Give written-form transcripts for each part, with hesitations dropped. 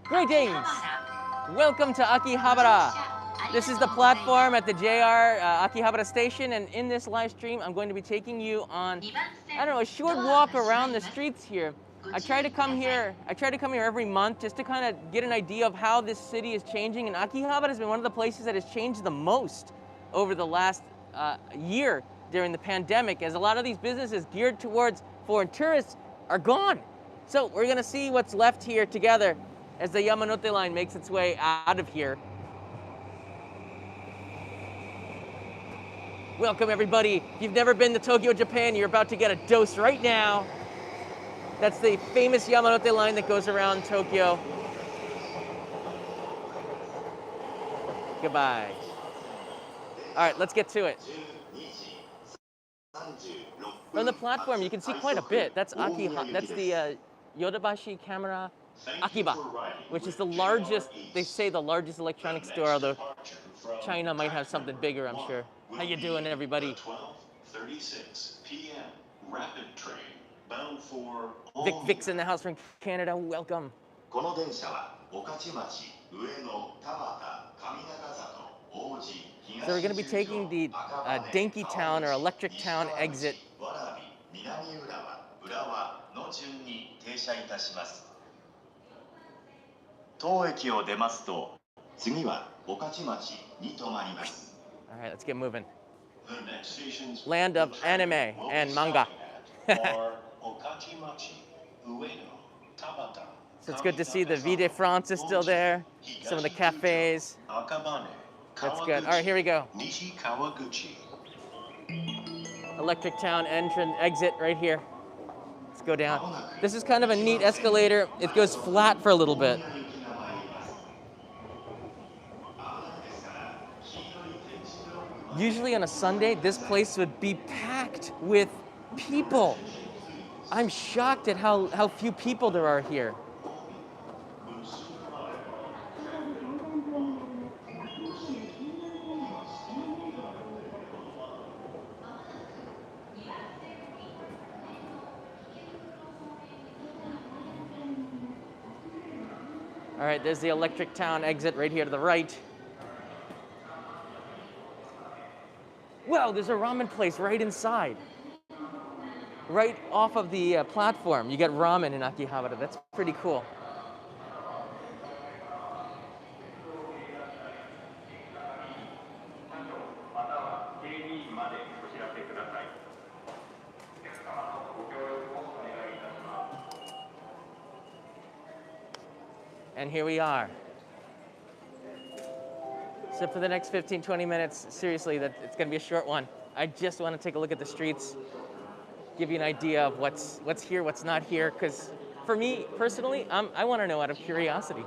Greetings! Welcome to Akihabara. This is the platform at the JR Akihabara station, and in this live stream, I'm going to be taking you on, I don't know, a short walk around the streets here. I try to come here every month just to kind of get an idea of how this city is changing, and Akihabara has been one of the places that has changed the most over the last year during the pandemic, as a lot of these businesses geared towards foreign tourists are gone. So we're gonna see what's left here together as the Yamanote line makes its way out of here. Welcome everybody. If you've never been to Tokyo, Japan, you're about to get a dose right now. That's the famous Yamanote line that goes around Tokyo. Goodbye. All right, let's get to it. From the platform, you can see quite a bit. That's the Yodobashi-Akiba, which is the largest, they say the largest electronics store, although China might have something bigger, I'm sure. How you doing, everybody? 12:36 p.m. Rapid train bound for Vic's in the house from Canada. Welcome. この電車は御徒町、上野、田端、上長里、王子、 So we're going to be taking the Denki Town or Electric Town exit. 南浦和、浦和の順に停車いたします。当駅を出ますと、次は御徒町に停まります。 All right, let's get moving. Land of anime and manga. So it's good to see the Vie de France is still there. Some of the cafes. That's good. All right, here we go. Electric Town entrance exit right here. Let's go down. This is kind of a neat escalator. It goes flat for a little bit. Usually on a Sunday, this place would be packed with people. I'm shocked at how few people there are here. All right, there's the Electric Town exit right here to the right. Well, there's a ramen place right inside. Right off of the platform, you get ramen in Akihabara. That's pretty cool. And here we are. So for the next 15, 20 minutes, seriously, it's gonna be a short one. I just wanna take a look at the streets, give you an idea of what's here, what's not here, because for me, personally, I wanna know out of curiosity.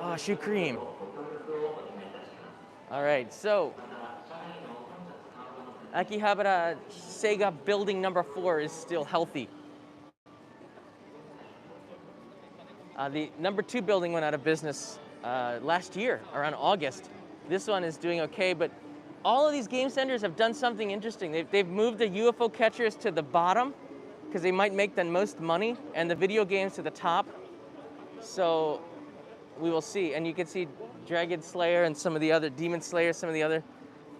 Oh, shoe cream. All right, so Akihabara Seiga building number 4 is still healthy. The number 2 building went out of business last year, around August. This one is doing okay, but all of these game centers have done something interesting. They've moved the UFO catchers to the bottom because they might make the most money, and the video games to the top. So we will see. And you can see Dragon Slayer and some of the other Demon Slayer, some of the other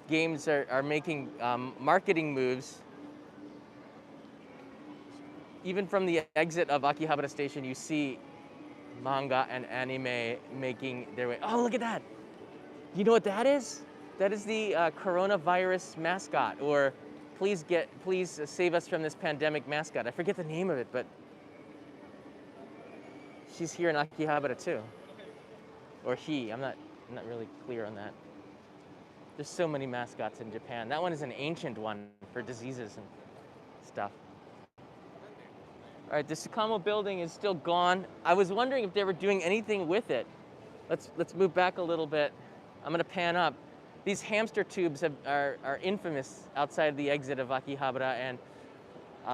games are making marketing moves. Even from the exit of Akihabara Station, you see manga and anime making their way. Oh, look at that. You know what that is? That is the coronavirus mascot, or please save us from this pandemic mascot. I forget the name of it, but she's here in Akihabara too. Or he, I'm not really clear on that. There's so many mascots in Japan. That one is an ancient one for diseases and stuff. All right, the Tsukamo building is still gone. I was wondering if they were doing anything with it. Let's move back a little bit. I'm gonna pan up. These hamster tubes are infamous outside the exit of Akihabara, and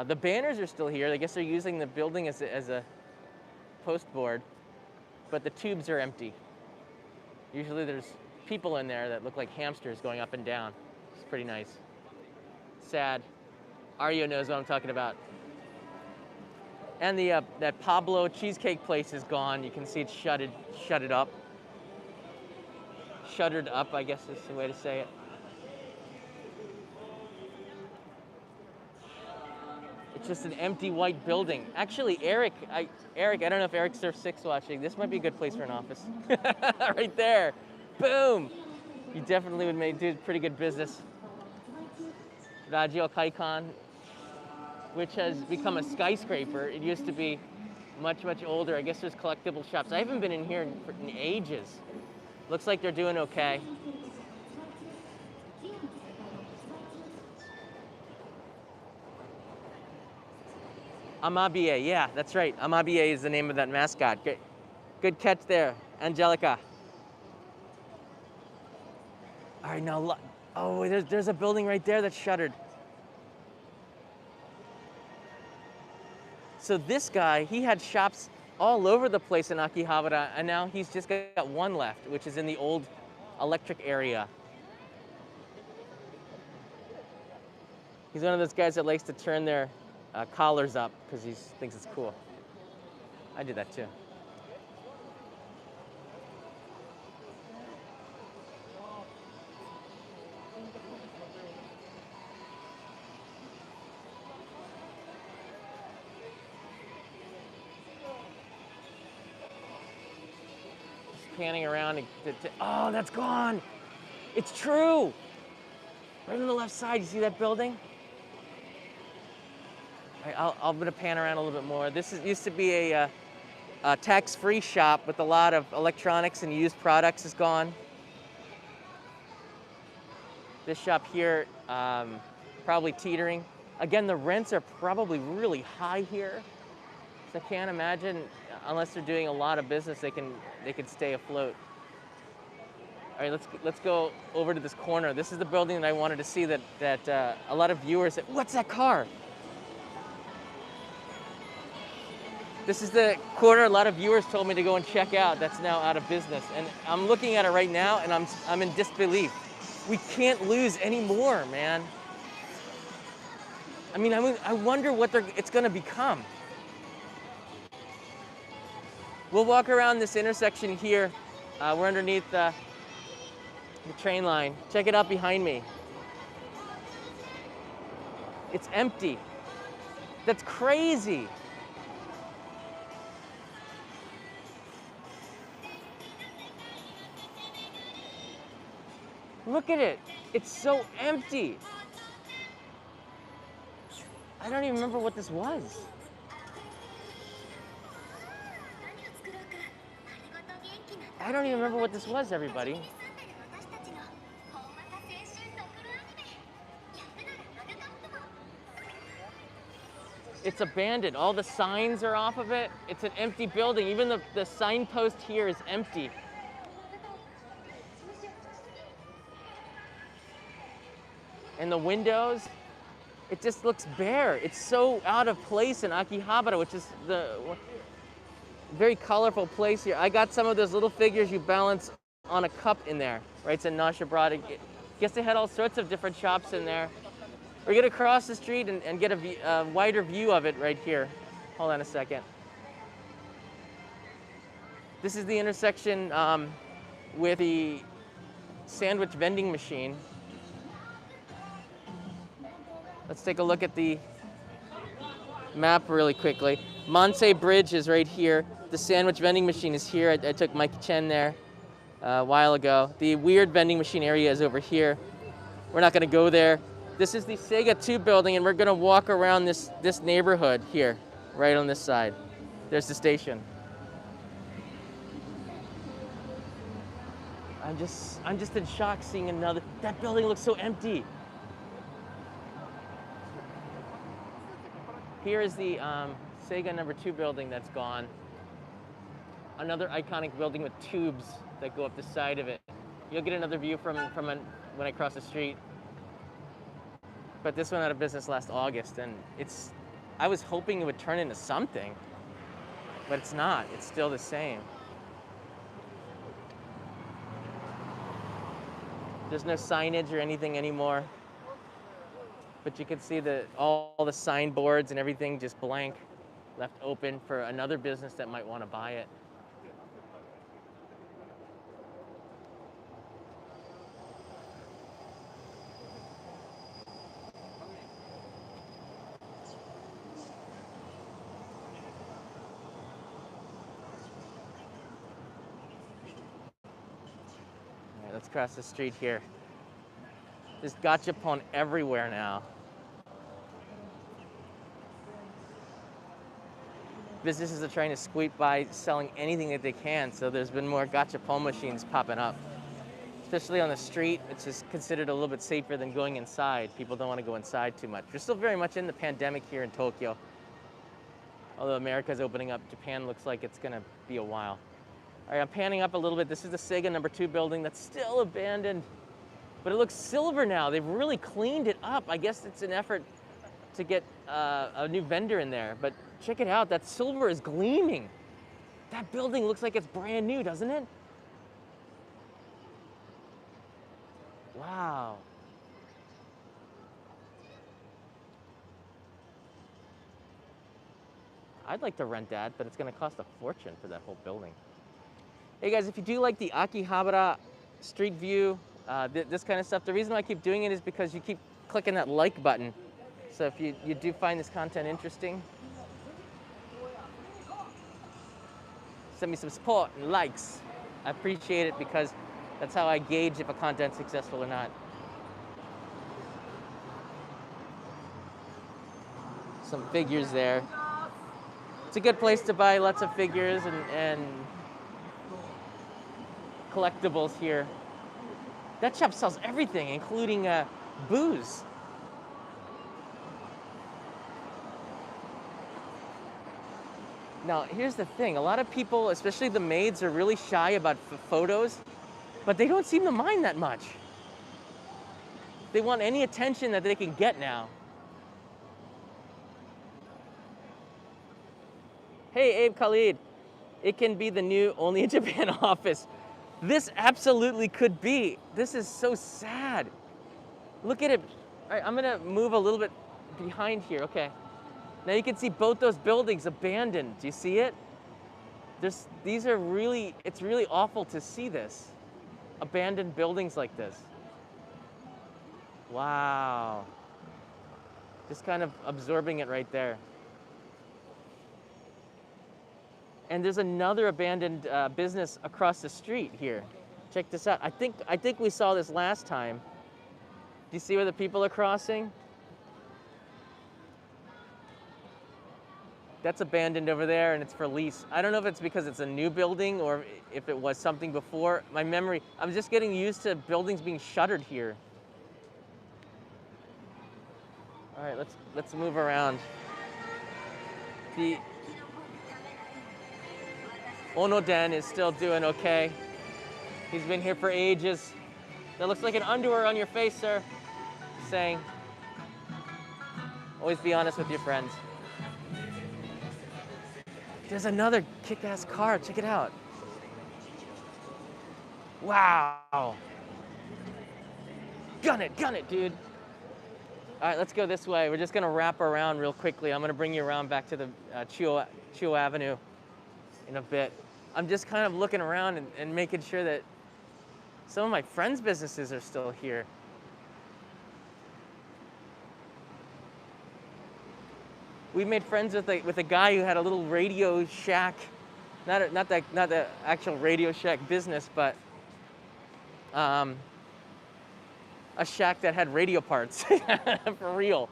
the banners are still here. I guess they're using the building as a post board, but the tubes are empty. Usually there's people in there that look like hamsters going up and down. It's pretty nice. Sad. Ario knows what I'm talking about. And the that Pablo cheesecake place is gone. You can see it's shuttered up. Shuttered up, I guess is the way to say it. It's just an empty white building. Actually, Eric, I don't know if Eric Surf 6 watching. This might be a good place for an office. Right there. Boom. You definitely would do pretty good business. Rajio Kaikan, which has become a skyscraper. It used to be much, much older. I guess there's collectible shops. I haven't been in here in ages. Looks like they're doing okay. Amabie, yeah, that's right. Amabie is the name of that mascot. Good catch there, Angelica. All right, now, oh, there's a building right there that's shuttered. So this guy, he had shops all over the place in Akihabara, and now he's just got one left, which is in the old electric area. He's one of those guys that likes to turn their collars up because he thinks it's cool. I do that too. Just panning around. Oh, that's gone. It's true. Right on the left side, you see that building? I'm gonna pan around a little bit more. This used to be a tax-free shop with a lot of electronics and used products is gone. This shop here, probably teetering. Again, the rents are probably really high here. So I can't imagine, unless they're doing a lot of business, they can stay afloat. All right, let's go over to this corner. This is the building that I wanted to see that a lot of viewers said, what's that car? This is the corner a lot of viewers told me to go and check out. That's now out of business. And I'm looking at it right now and I'm in disbelief. We can't lose any more, man. I mean, I wonder what it's gonna become. We'll walk around this intersection here. We're underneath the train line. Check it out behind me. It's empty. That's crazy. Look at it. It's so empty. I don't even remember what this was. I don't even remember what this was, everybody. It's abandoned. All the signs are off of it. It's an empty building. Even the signpost here is empty. And the windows, it just looks bare. It's so out of place in Akihabara, which is the very colorful place here. I got some of those little figures you balance on a cup in there, right? It's in Nashibrata. Guess they had all sorts of different shops in there. We're gonna cross the street and get a wider view of it right here. Hold on a second. This is the intersection with the sandwich vending machine. Let's take a look at the map really quickly. Mansei Bridge is right here. The sandwich vending machine is here. I took Mike Chen there a while ago. The weird vending machine area is over here. We're not gonna go there. This is the Sega 2 building, and we're gonna walk around this neighborhood here, right on this side. There's the station. I'm just in shock seeing another. That building looks so empty. Here is the Sega number 2 building that's gone. Another iconic building with tubes that go up the side of it. You'll get another view from when I cross the street. But this went out of business last August, and I was hoping it would turn into something, but it's not. It's still the same. There's no signage or anything anymore. But you can see all the signboards and everything just blank, left open for another business that might want to buy it. All right, let's cross the street here. There's gachapon everywhere now. Businesses are trying to squeak by selling anything that they can, so there's been more gachapon machines popping up. Especially on the street, it's just considered a little bit safer than going inside. People don't want to go inside too much. We're still very much in the pandemic here in Tokyo. Although America's opening up, Japan looks like it's gonna be a while. All right, I'm panning up a little bit. This is the Sega #2 building that's still abandoned, but it looks silver now. They've really cleaned it up. I guess it's an effort to get a new vendor in there, but check it out, that silver is gleaming. That building looks like it's brand new, doesn't it? Wow. I'd like to rent that, but it's gonna cost a fortune for that whole building. Hey guys, if you do like the Akihabara street view, this kind of stuff, the reason why I keep doing it is because you keep clicking that like button. So if you do find this content interesting, send me some support and likes. I appreciate it because that's how I gauge if a content's successful or not. Some figures there. It's a good place to buy lots of figures and collectibles here. That shop sells everything, including booze. Now, here's the thing. A lot of people, especially the maids, are really shy about photos, but they don't seem to mind that much. They want any attention that they can get now. Hey, Abe Khalid, it can be the new Only in Japan office. This absolutely could be. This is so sad. Look at it. All right, I'm gonna move a little bit behind here, okay. Now you can see both those buildings abandoned. Do you see it? These are really, it's really awful to see this. Abandoned buildings like this. Wow. Just kind of absorbing it right there. And there's another abandoned business across the street here. Check this out. I think we saw this last time. Do you see where the people are crossing? That's abandoned over there and it's for lease. I don't know if it's because it's a new building or if it was something before. My memory, I'm just getting used to buildings being shuttered here. All right, let's move around. The Onoden is still doing okay. He's been here for ages. That looks like an underwear on your face, sir. Saying, always be honest with your friends. There's another kick-ass car, check it out. Wow. Gun it, dude. All right, let's go this way. We're just gonna wrap around real quickly. I'm gonna bring you around back to the Chuo Avenue in a bit. I'm just kind of looking around and making sure that some of my friends' businesses are still here. We made friends with a guy who had a little Radio Shack, not the actual Radio Shack business, but a shack that had radio parts for real.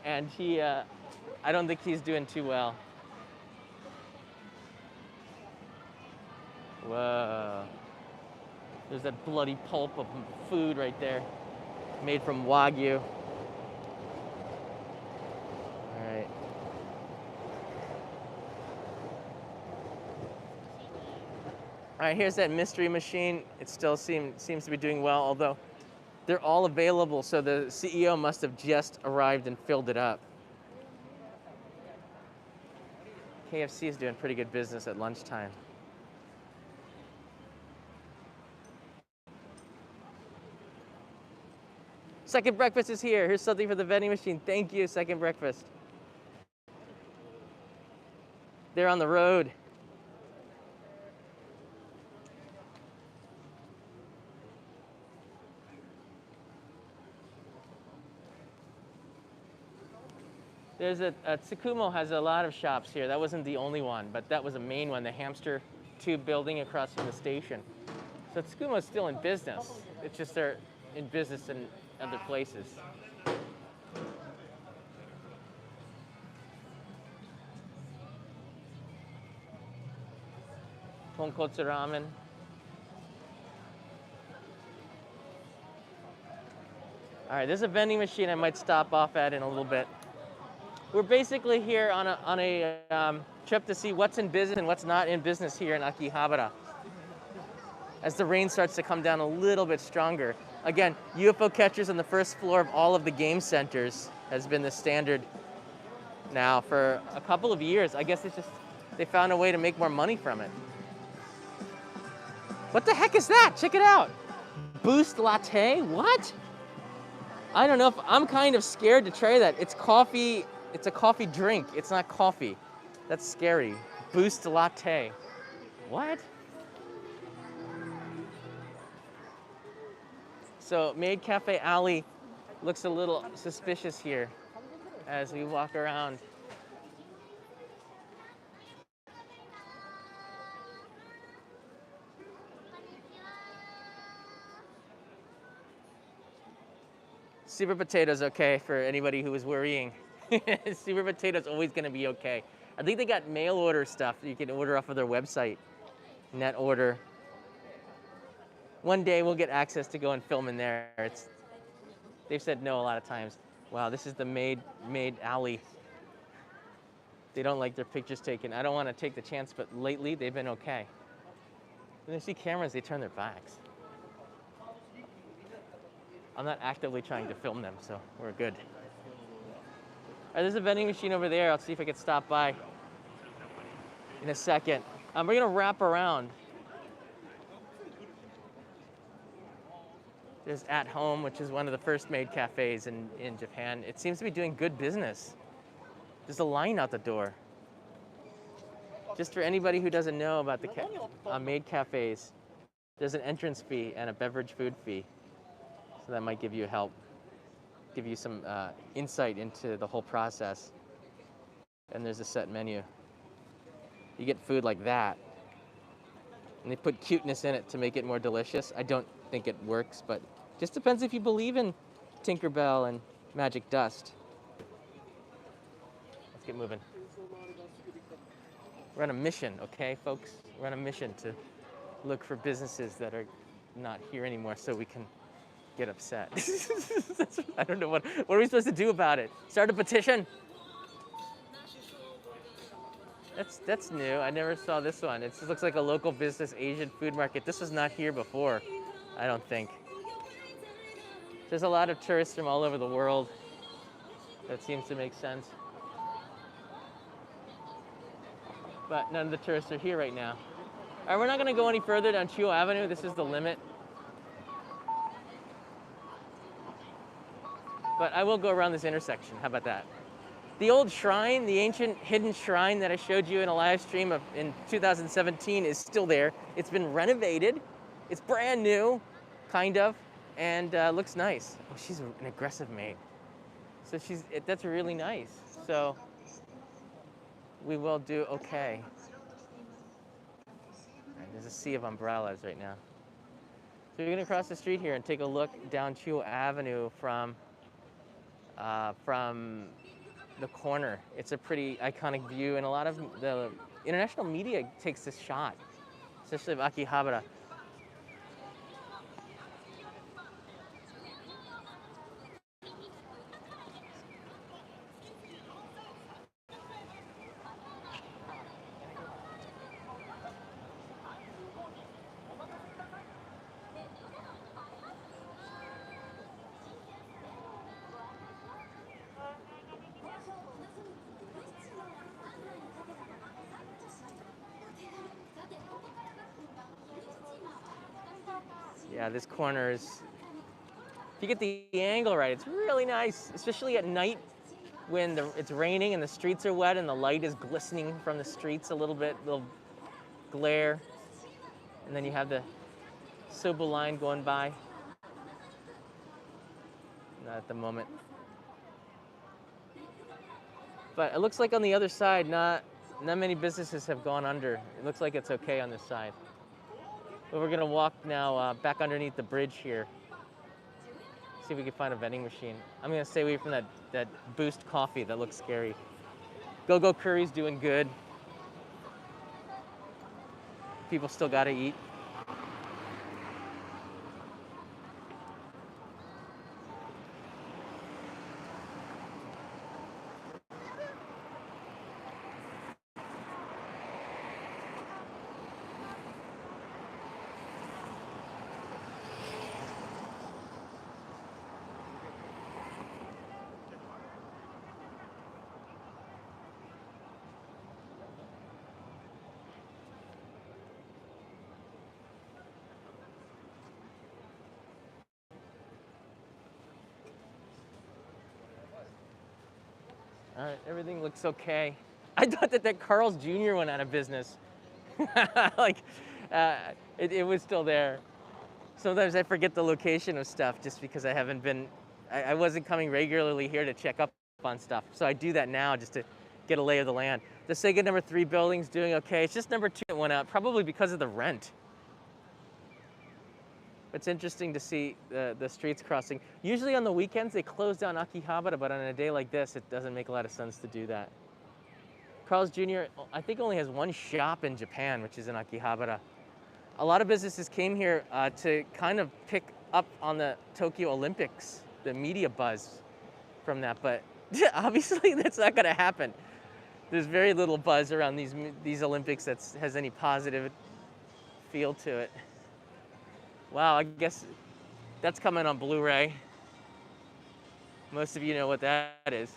And he, I don't think he's doing too well. Whoa. There's that bloody pulp of food right there, made from Wagyu. All right. All right, here's that mystery machine. It still seems to be doing well, although they're all available, so the CEO must have just arrived and filled it up. KFC is doing pretty good business at lunchtime. Second breakfast is here. Here's something for the vending machine. Thank you, second breakfast. They're on the road. There's Tsukumo has a lot of shops here. That wasn't the only one, but that was a main one, the hamster tube building across from the station. So Tsukumo's still in business. It's just they're in business in other places. Tonkotsu ramen. All right, there's a vending machine I might stop off at in a little bit. We're basically here on a trip to see what's in business and what's not in business here in Akihabara. As the rain starts to come down a little bit stronger. Again, UFO catchers on the first floor of all of the game centers has been the standard now for a couple of years. I guess it's just they found a way to make more money from it. What the heck is that? Check it out. Boost latte? What? I don't know if I'm kind of scared to try that. It's coffee. It's a coffee drink. It's not coffee. That's scary. Boost latte. What? So Maid Cafe Alley looks a little suspicious here as we walk around. Super Potato's okay for anybody who was worrying. Super Potato's always gonna be okay. I think they got mail order stuff that you can order off of their website. Net order. One day we'll get access to go and film in there. They've said no a lot of times. Wow, this is the Maid Alley. They don't like their pictures taken. I don't want to take the chance, but lately they've been okay. When they see cameras, they turn their backs. I'm not actively trying to film them, so we're good. All right, there's a vending machine over there. I'll see if I can stop by in a second. We're gonna wrap around. There's At Home, which is one of the first maid cafes in Japan. It seems to be doing good business. There's a line out the door. Just for anybody who doesn't know about the maid cafes, there's an entrance fee and a beverage food fee. So that might give you give you some insight into the whole process. And there's a set menu. You get food like that. And they put cuteness in it to make it more delicious. I don't think it works, but just depends if you believe in Tinkerbell and magic dust. Let's get moving. We're on a mission, okay, folks? We're on a mission to look for businesses that are not here anymore so we can get upset. I don't know what are we supposed to do about it? Start a petition? That's new. I never saw this one. It looks like a local business Asian food market. This was not here before, I don't think. There's a lot of tourists from all over the world. That seems to make sense. But none of the tourists are here right now. All right, we're not gonna go any further down Chuo Avenue. This is the limit. But I will go around this intersection. How about that? The old shrine, the ancient hidden shrine that I showed you in a live stream in 2017 is still there. It's been renovated. It's brand new, kind of, and looks nice. Oh, she's an aggressive maid. So that's really nice. So we will do okay. All right, there's a sea of umbrellas right now. So you're gonna cross the street here and take a look down Chuo Avenue from the corner. It's a pretty iconic view, and a lot of the international media takes this shot, especially of Akihabara. Yeah, this corner is If you get the angle right, it's really nice, especially at night when it's raining and the streets are wet and the light is glistening from the streets a little bit, little glare. And then you have the Soba line going by. Not at the moment. But it looks like on the other side, not many businesses have gone under. It looks like it's okay on this side. But we're gonna walk now back underneath the bridge here. See if we can find a vending machine. I'm gonna stay away from that Boost coffee that looks scary. Go-Go Curry's doing good. People still gotta eat. All right, everything looks okay. I thought that Carl's Jr. went out of business. Like, it was still there. Sometimes I forget the location of stuff just because I haven't been, I wasn't coming regularly here to check up on stuff. So I do that now just to get a lay of the land. The Sega number 3 building's doing okay. It's just number 2 that went out, probably because of the rent. It's interesting to see the streets crossing. Usually on the weekends, they close down Akihabara, but on a day like this, it doesn't make a lot of sense to do that. Carl's Jr., I think, only has 1 shop in Japan, which is in Akihabara. A lot of businesses came here to kind of pick up on the Tokyo Olympics, the media buzz from that, but obviously that's not gonna happen. There's very little buzz around these Olympics that has any positive feel to it. Wow, I guess that's coming on Blu-ray. Most of you know what that is.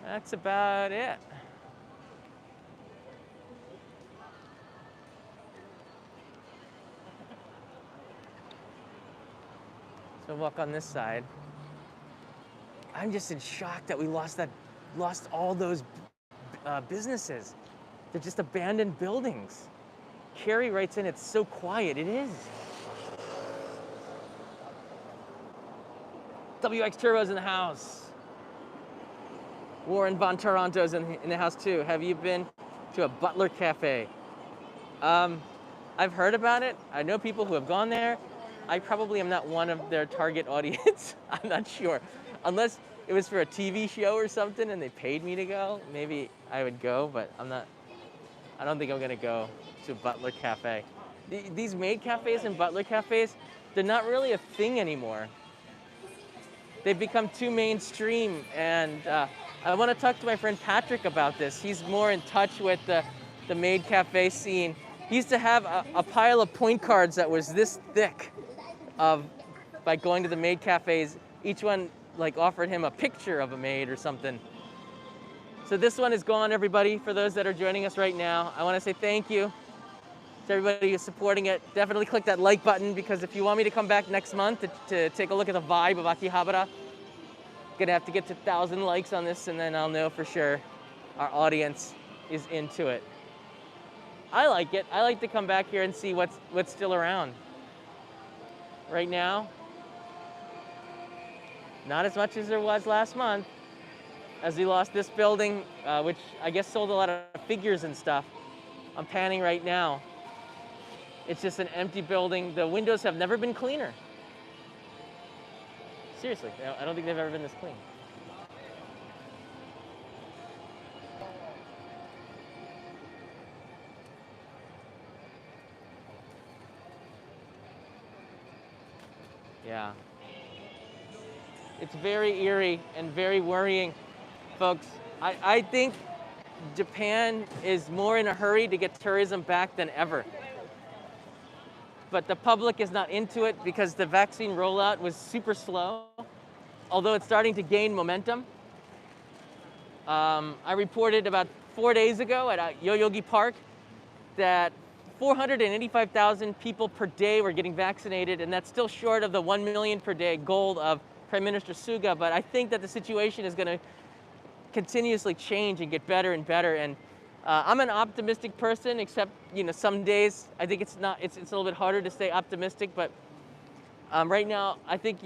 That's about it. So walk on this side. I'm just in shock that we lost all those businesses. They're just abandoned buildings. Carrie writes in, it's so quiet. It is. WX Turbo's in the house. Warren Von Toronto's in the house too. Have you been to a Butler Cafe? I've heard about it. I know people who have gone there. I probably am not one of their target audience. I'm not sure. Unless it was for a TV show or something and they paid me to go, maybe I would go, but I don't think I'm gonna go to a Butler Cafe. These Maid cafes and Butler cafes, they're not really a thing anymore. They've become too mainstream, and I want to talk to my friend Patrick about this. He's more in touch with the Maid cafe scene. He used to have a pile of point cards that was this thick by going to the Maid cafes. Each one like offered him a picture of a maid or something. So this one is gone, everybody. For those that are joining us right now, I want to say thank you to everybody who's supporting it. Definitely click that like button, because if you want me to come back next month to take a look at the vibe of Akihabara, gonna have to get to 1,000 likes on this, and then I'll know for sure our audience is into it. I like it. I like to come back here and see what's still around. Right now, not as much as there was last month, as we lost this building, which I guess sold a lot of figures and stuff. I'm panning right now. It's just an empty building. The windows have never been cleaner. Seriously, I don't think they've ever been this clean. Yeah. It's very eerie and very worrying, folks. I think Japan is more in a hurry to get tourism back than ever. but the public is not into it because the vaccine rollout was super slow, although it's starting to gain momentum. I reported about 4 days ago at Yoyogi Park that 485,000 people per day were getting vaccinated, and that's still short of the 1 million per day goal of Prime Minister Suga, but I think that the situation is gonna continuously change and get better and better. And I'm an optimistic person, except some days I think it's a little bit harder to stay optimistic. But right now, I think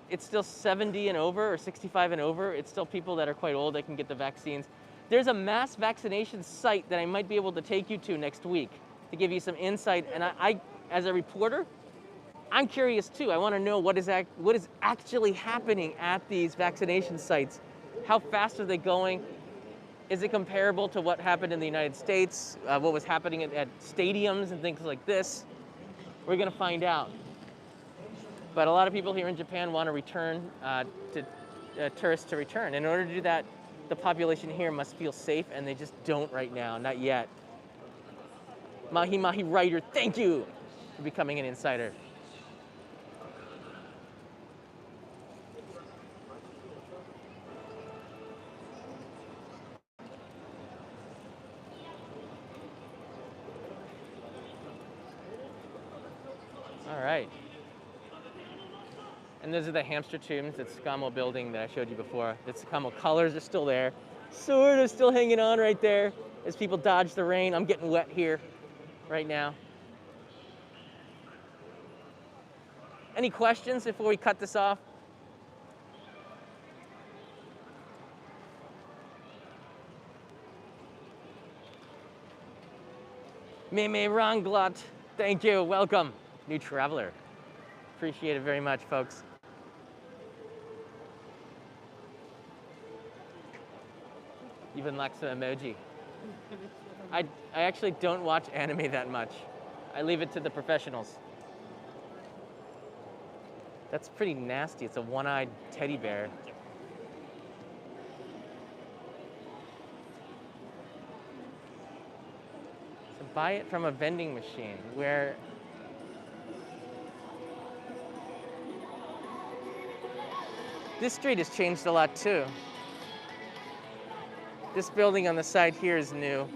it's still 70 and over or 65 and over. It's still people that are quite old that can get the vaccines. There's a mass vaccination site that I might be able to take you to next week to give you some insight. And I as a reporter, I'm curious too. I want to know what is actually happening at these vaccination sites. How fast are they going? Is it comparable to what happened in the United States? What was happening at stadiums and things like this? We're going to find out. But a lot of people here in Japan want to return tourists to return. In order to do that, the population here must feel safe, and they just don't right now, not yet. Mahi Mahi Writer, thank you for becoming an insider. All right. And those are the hamster tombs at Sakamo building that I showed you before. The Sakamo colors are still there. Sort of still hanging on right there as people dodge the rain. I'm getting wet here right now. Any questions before we cut this off? Meme Ranglot, thank you, welcome. New traveler. Appreciate it very much, folks. Even like some emoji. I actually don't watch anime that much. I leave it to the professionals. That's pretty nasty. It's a one-eyed teddy bear. So buy it from a vending machine where this street has changed a lot too. This building on the side here is new,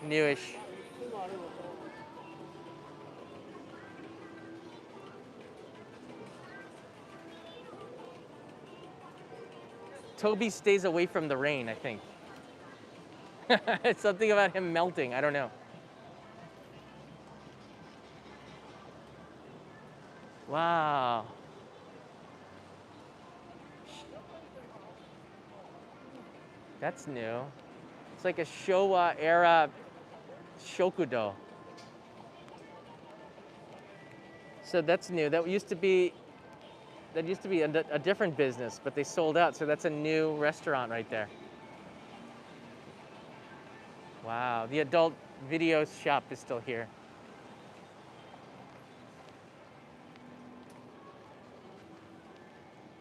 newish. Toby stays away from the rain, I think. It's something about him melting, I don't know. Wow. That's new. It's like a Showa era shokudo. So that's new. That used to be a different business, but they sold out. So that's a new restaurant right there. Wow, the adult video shop is still here.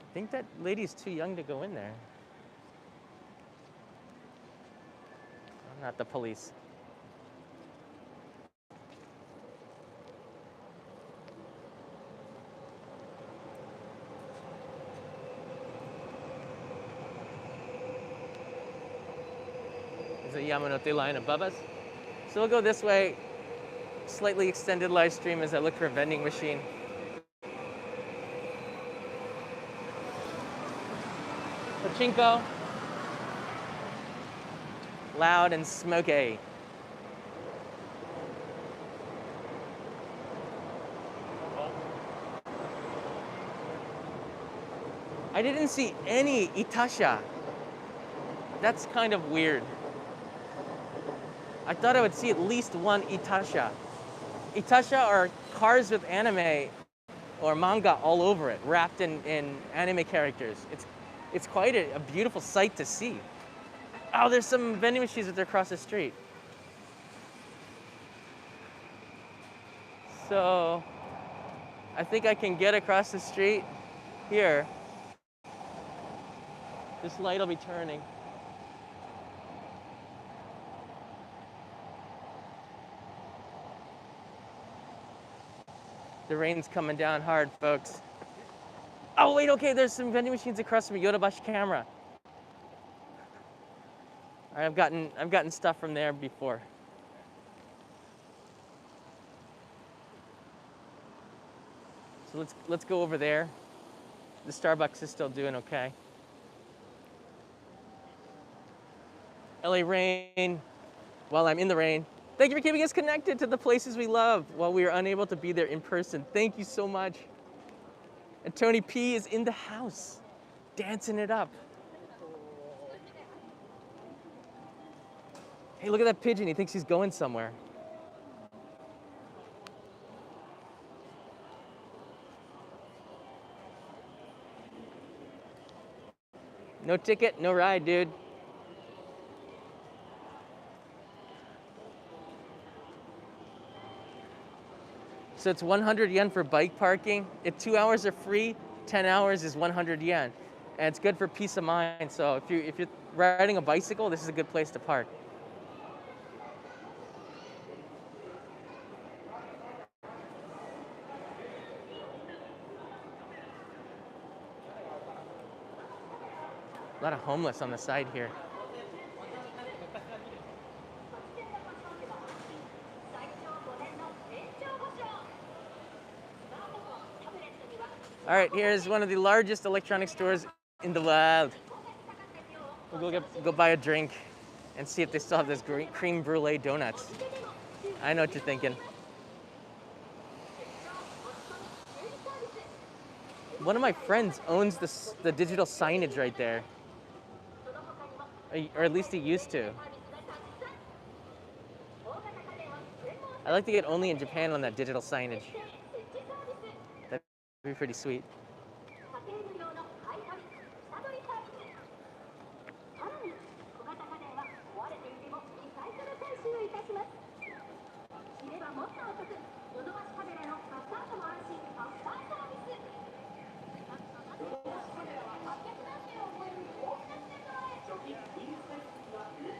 I think that lady's too young to go in there. I'm not the police. There's a Yamanote line above us. So we'll go this way, slightly extended live stream as I look for a vending machine. Pachinko. Loud and smoky. I didn't see any Itasha. That's kind of weird. I thought I would see at least one Itasha. Itasha are cars with anime or manga all over it, wrapped in anime characters. It's quite a beautiful sight to see. Oh, there's some vending machines that are across the street. So I think I can get across the street here. This light will be turning. The rain's coming down hard, folks. Oh wait, okay, there's some vending machines across from Yodobashi-Camera. All right, I've gotten stuff from there before. So let's go over there. The Starbucks is still doing okay. LA rain, while I'm in the rain. Thank you for keeping us connected to the places we love while we are unable to be there in person. Thank you so much. And Tony P is in the house, dancing it up. Hey, look at that pigeon. He thinks he's going somewhere. No ticket, no ride, dude. So it's 100 yen for bike parking. If 2 hours are free, 10 hours is 100 yen. And it's good for peace of mind. So if you're riding a bicycle, this is a good place to park. A lot of homeless on the side here. All right, here's one of the largest electronic stores in the world. We'll go buy a drink and see if they still have those cream brulee donuts. I know what you're thinking. One of my friends owns the digital signage right there. Or at least he used to. I'd like to get only in Japan on that digital signage. That'd be pretty sweet.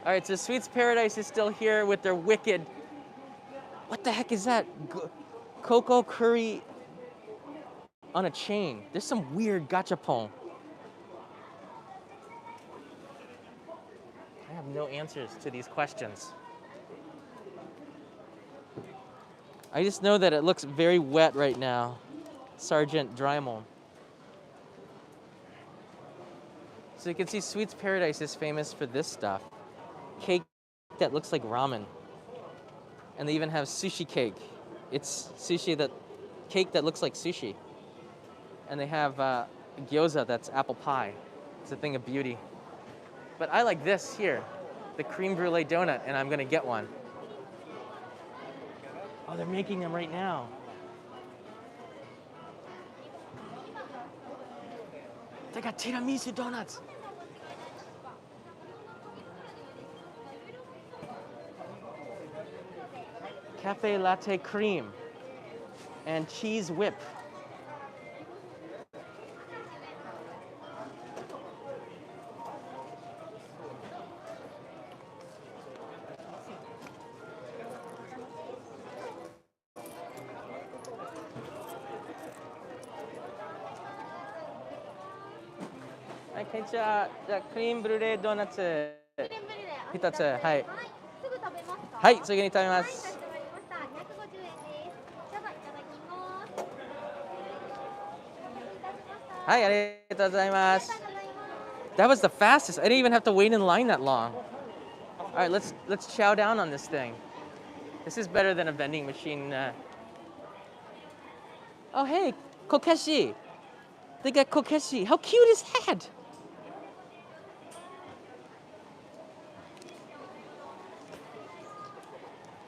All right, so Sweets Paradise is still here with their wicked. What the heck is that? Cocoa curry on a chain. There's some weird gachapon. I have no answers to these questions. I just know that it looks very wet right now. Sergeant Drymon. So you can see Sweets Paradise is famous for this stuff. Cake that looks like ramen. And they even have sushi cake. It's cake that looks like sushi. And they have gyoza that's apple pie. It's a thing of beauty. But I like this here, the cream brulee donut, and I'm gonna get one. Oh, they're making them right now. They got tiramisu donuts. Cafe latte cream and cheese whip.はい、こんにちは。じゃあクリームブルーレードーナツ一つ、はい。はい、すぐに食べます。はい、ありがとうございます。That was the fastest. I didn't even have to wait in line that long. All right, let's chow down on this thing. This is better than a vending machine. Oh, hey, kokeshi. They got kokeshi. How cute is that?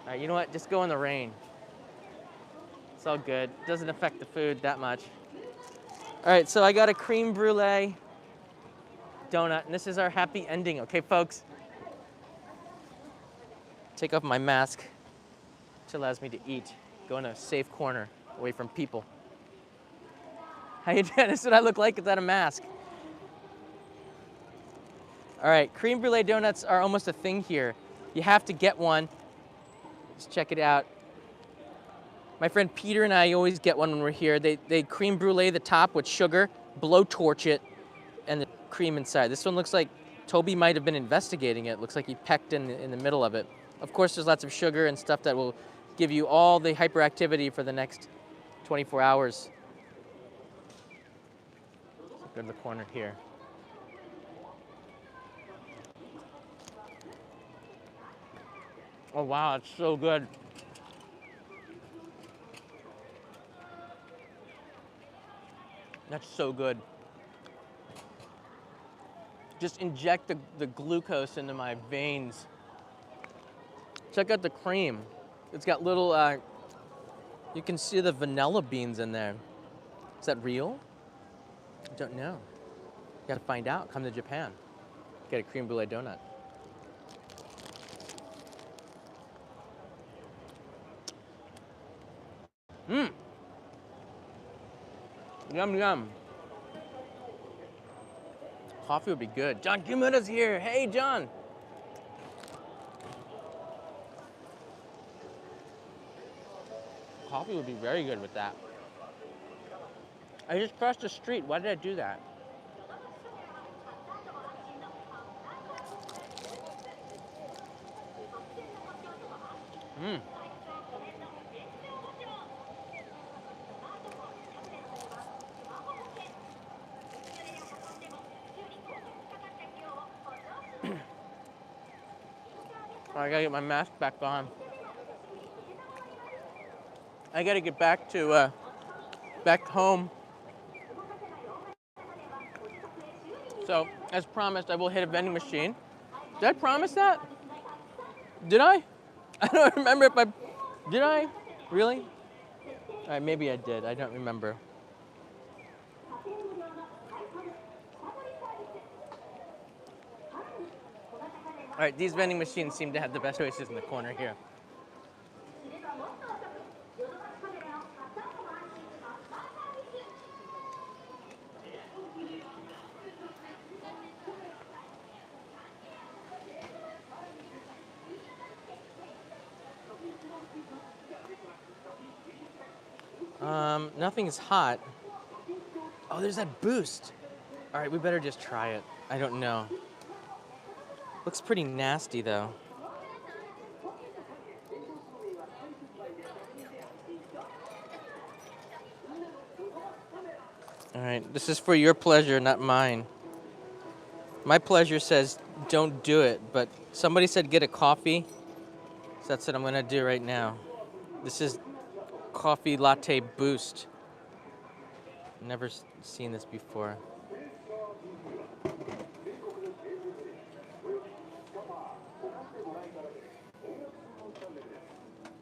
All right, you know what? Just go in the rain. It's all good. Doesn't affect the food that much. All right, so I got a cream brulee donut, and this is our happy ending. Okay, folks? Take off my mask, which allows me to eat. Go in a safe corner, away from people. How you doing? This is what I look like without a mask. All right, cream brulee donuts are almost a thing here. You have to get one. Let's check it out. My friend Peter and I always get one when we're here. They cream brulee the top with sugar, blow torch it, and the cream inside. This one looks like Toby might have been investigating it. Looks like he pecked in the middle of it. Of course, there's lots of sugar and stuff that will give you all the hyperactivity for the next 24 hours. Go to the corner here. Oh wow, it's so good. That's so good. Just inject the glucose into my veins. Check out the cream. It's got little, you can see the vanilla beans in there. Is that real? I don't know. You gotta find out. Come to Japan. Get a creme brulee donut. Mmm. Yum, yum. Coffee would be good. John Kimura's here. Hey, John. Coffee would be very good with that. I just crossed the street. Why did I do that? Mmm. I gotta get my mask back on. I gotta get back to back home. So, as promised, I will hit a vending machine. Did I promise that? Did I? I don't remember if I... Did I? Really? All right, maybe I did. I don't remember. All right, these vending machines seem to have the best choices in the corner here. Nothing's hot. Oh, there's that boost. All right, we better just try it. I don't know. Looks pretty nasty, though. All right, this is for your pleasure, not mine. My pleasure says don't do it, but somebody said get a coffee, so that's what I'm gonna do right now. This is coffee latte boost. Never seen this before.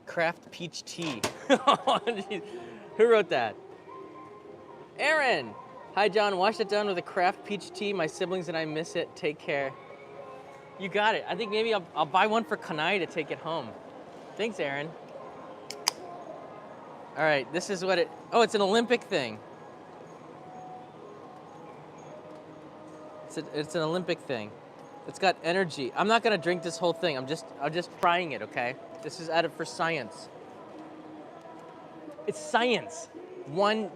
Craft peach tea. Oh, geez. Who wrote that? Aaron! Hi, John. Wash it down with a craft peach tea. My siblings and I miss it. Take care. You got it. I think maybe I'll buy one for Kanai to take it home. Thanks, Aaron. All right, this is what it... Oh, it's an Olympic thing. It's an Olympic thing. It's got energy. I'm not gonna drink this whole thing. I'm just trying it, okay? This is added for science. It's science.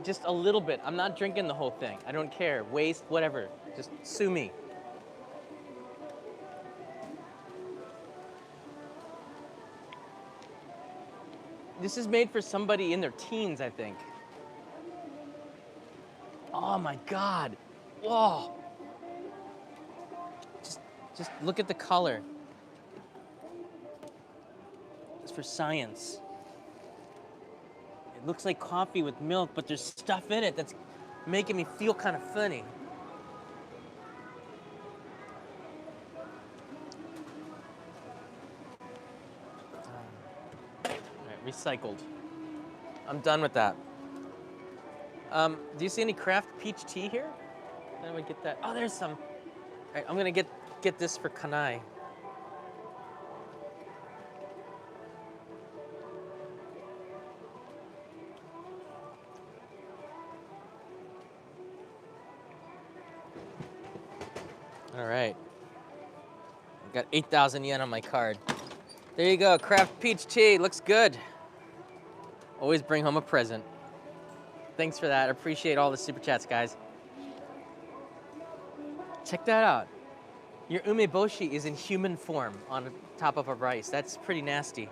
Just a little bit. I'm not drinking the whole thing. I don't care. Waste, whatever. Just sue me. This is made for somebody in their teens, I think. Oh my God. Whoa. Just look at the color. It's for science. It looks like coffee with milk, but there's stuff in it that's making me feel kind of funny. All right, recycled. I'm done with that. Do you see any craft peach tea here? Then we get that. Oh, there's some. All right, I'm gonna get this for Kanai. All right. I've got 8,000 yen on my card. There you go, craft peach tea. Looks good. Always bring home a present. Thanks for that. I appreciate all the super chats, guys. Check that out. Your umeboshi is in human form on top of a rice. That's pretty nasty.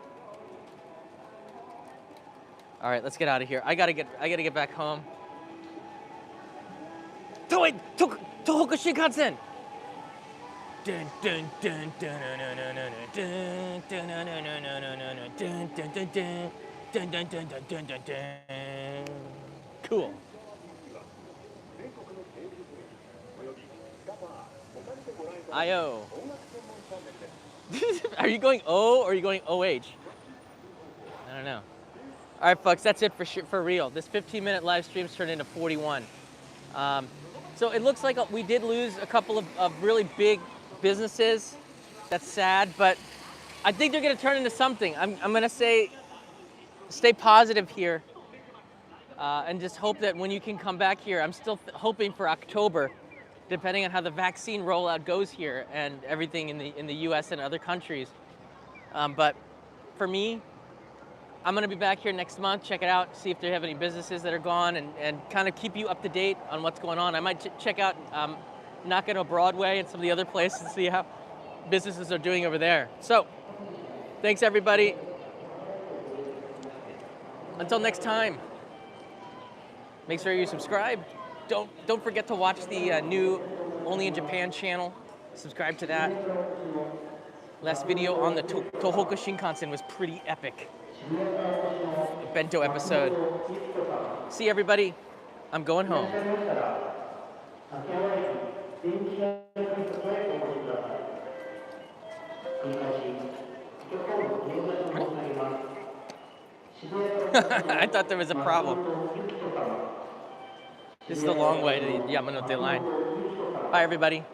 All right, let's get out of here. I gotta get back home. Toei Tohoku Shinkansen. Dun dun dun dun dun dun dun dun dun dun dun dun. Cool. IO. Are you going O or are you going OH? I don't know. All right, folks, that's it for real. This 15-minute live stream's turned into 41. So it looks like we did lose a couple of really big businesses. That's sad, but I think they're going to turn into something. I'm going to say stay positive here and just hope that when you can come back here, I'm still hoping for October, depending on how the vaccine rollout goes here and everything in the US and other countries. But for me, I'm gonna be back here next month, check it out, see if they have any businesses that are gone and kind of keep you up to date on what's going on. I might check out Nakano Broadway and some of the other places and see how businesses are doing over there. So, thanks everybody. Until next time, make sure you subscribe. Don't forget to watch the new Only in Japan channel. Subscribe to that. Last video on the Tohoku Shinkansen was pretty epic. Bento episode. See everybody. I'm going home. I thought there was a problem. This is the long way to the Yamanote line. Bye everybody.